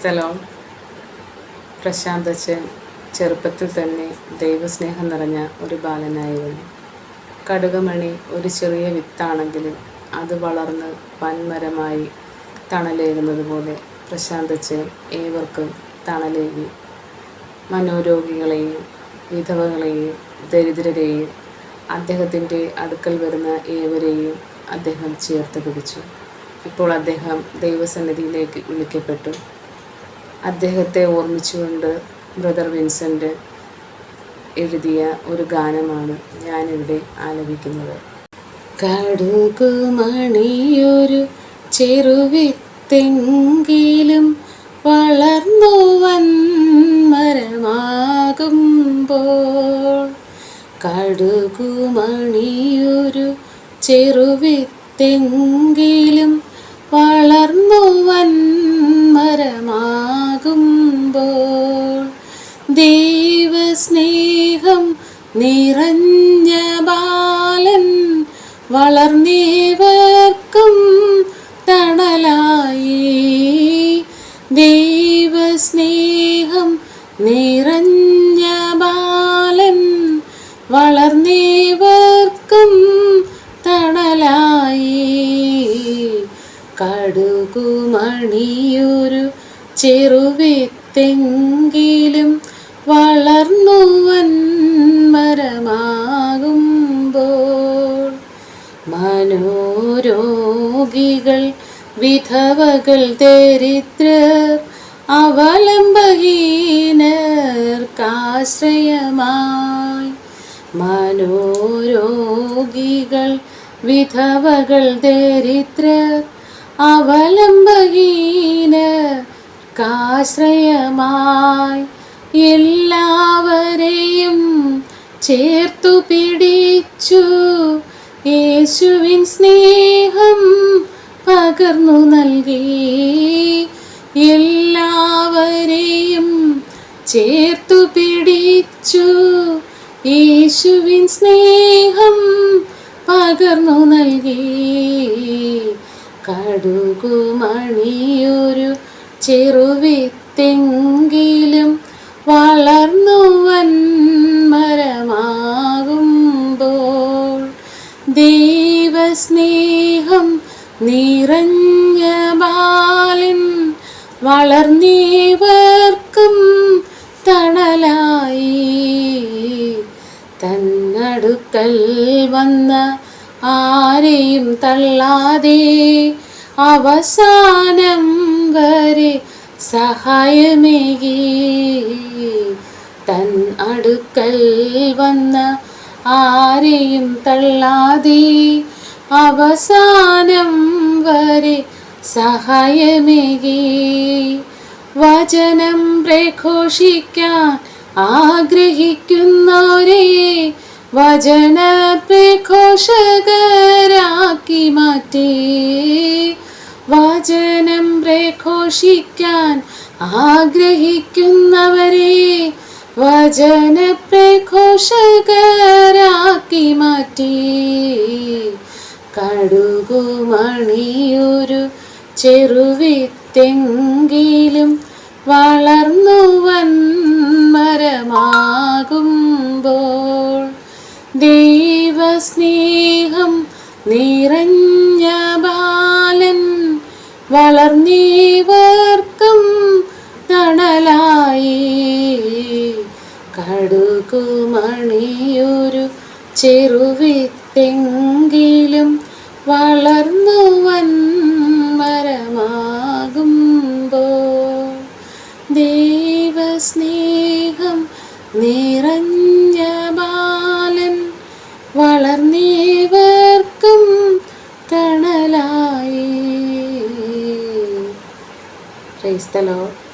സലോം. പ്രശാന്തച്ചൻ ചെറുപ്പത്തിൽ തന്നെ ദൈവസ്നേഹം നിറഞ്ഞ ഒരു ബാലനായിരുന്നു. കടുകമണി ഒരു ചെറിയ വിത്താണെങ്കിലും അത് വളർന്ന് വൻമരമായി തണലേകുന്നത് പോലെ പ്രശാന്തച്ചൻ ഏവർക്കും തണലേകി. മനോരോഗികളെയും വിധവകളെയും ദരിദ്രരെയും അദ്ദേഹത്തിൻ്റെ അടുക്കൽ വരുന്ന ഏവരെയും അദ്ദേഹം ചേർത്ത് പിടിച്ചു. ഇപ്പോൾ അദ്ദേഹം ദൈവസന്നിധിയിലേക്ക് വിളിക്കപ്പെട്ടു. അദ്ദേഹത്തെ ഓർമ്മിച്ചുകൊണ്ട് ബ്രദർ വിൻസെൻ്റ് എഴുതിയ ഒരു ഗാനമാണ് ഞാനിവിടെ ആലപിക്കുന്നത്. കടുകുമണിയൊരു ചെറുവിത്തെങ്കിലും വളർന്നു വൻമരമാകുമ്പോൾ, കടുകുമണിയൊരു ചെറുവിത്തെങ്കിലും വളർന്നു വൻമരമാകുമ്പോൾ, ദൈവസ്നേഹം നിറഞ്ഞ ബാലൻ വളർന്നേവർക്കും തണലായി. ദൈവസ്നേഹം നിറഞ്ഞ ബാലൻ വളർന്നേവർക്കും തണലായി. കടുകുമണിയൊരു ചെറുവിത്തെങ്കിലും വളർന്നു വൻമരമാകുമ്പോൾ, മനോരോഗികൾ വിധവകൾ ദരിദ്രർ അവലംബഹീനർക്കാശ്രയമായി, മനോരോഗികൾ വിധവകൾ ദരിദ്രർ അവലംബഹീനർക്കാശ്രയമായി, എല്ലാവരെയും ചേർത്തു പിടിച്ചു യേശുവിൻ സ്നേഹം പകർന്നു നൽകി. എല്ലാവരെയും ചേർത്തു പിടിച്ചു യേശുവിൻ സ്നേഹം പകർന്നു നൽകി. കടുകുമണിയൊരു ചെറുവിത്തെങ്കിലും വളർന്നു വൻമരമാകുമ്പോൾ, ദൈവസ്നേഹം നിറഞ്ഞ ബാലൻ വളർന്നേവർക്കും തണലായി. തന്നടുക്കൽ വന്ന ആരെയും തള്ളാതെ അവസാനം വരെ സഹായമേകി. തൻ അടുക്കൽ വന്ന ആരെയും തള്ളാതെ അവസാനം വരെ സഹായമേകി. വചനം പ്രഘോഷിക്കാൻ ആഗ്രഹിക്കുന്നവരെ വചന പ്രഘോഷകരാക്കി മാറ്റി. വചനം പ്രഘോഷിക്കാൻ ആഗ്രഹിക്കുന്നവരെ വചന പ്രഘോഷകരാക്കി മാറ്റി. കടുകുമണിയൊരു ചെറുവിത്തെങ്കിലും വളർന്നു വൻമരമാകുമ്പോൾ, ദൈവസ്നേഹം നിറഞ്ഞ ബാലൻ വളർന്നേവർക്കും തണലായി. കടുകുമണിയൊരു ചെറുവിത്തെങ്കിലും വളർന്നു വൻമരമാകുമ്പോൾ, ദൈവസ്നേഹം നിറഞ്ഞ ബാലൻ വളർന്നേവർക്കും തണലായി. Praise the Lord.